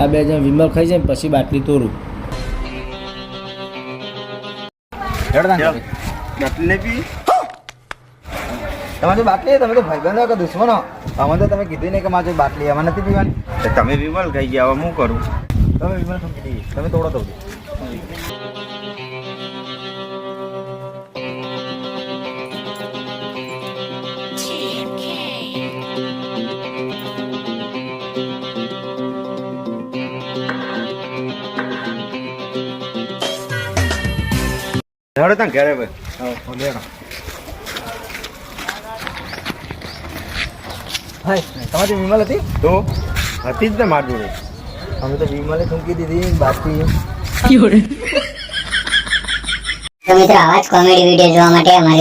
આ બે જણ વિમલ ખાઈ જાય પછી બાટલી તોડું. બાટલી પી તમારી બાટલી તમે તો ભાઈબંધો કે દુશ્મનો? અમે તો તમે કીધું નહીં કે મારી બાટલી અમારે નથી પીવાની. તમે વિમલ ખાઈ ગયા, હવે હું કરું? તમે વિમલ સમજી દઈએ, તમે તોડો તો હેડો ત્યાં ઘરે ભાઈ. હાય તમારી વિમલ હતી? તો હતી જ ને મારી જોડે. અમે તો વિમલે થૂંકી દીધી બાકી. તો મિત્રો આવા જ કોમેડી વિડીયો જોવા માટે અમારી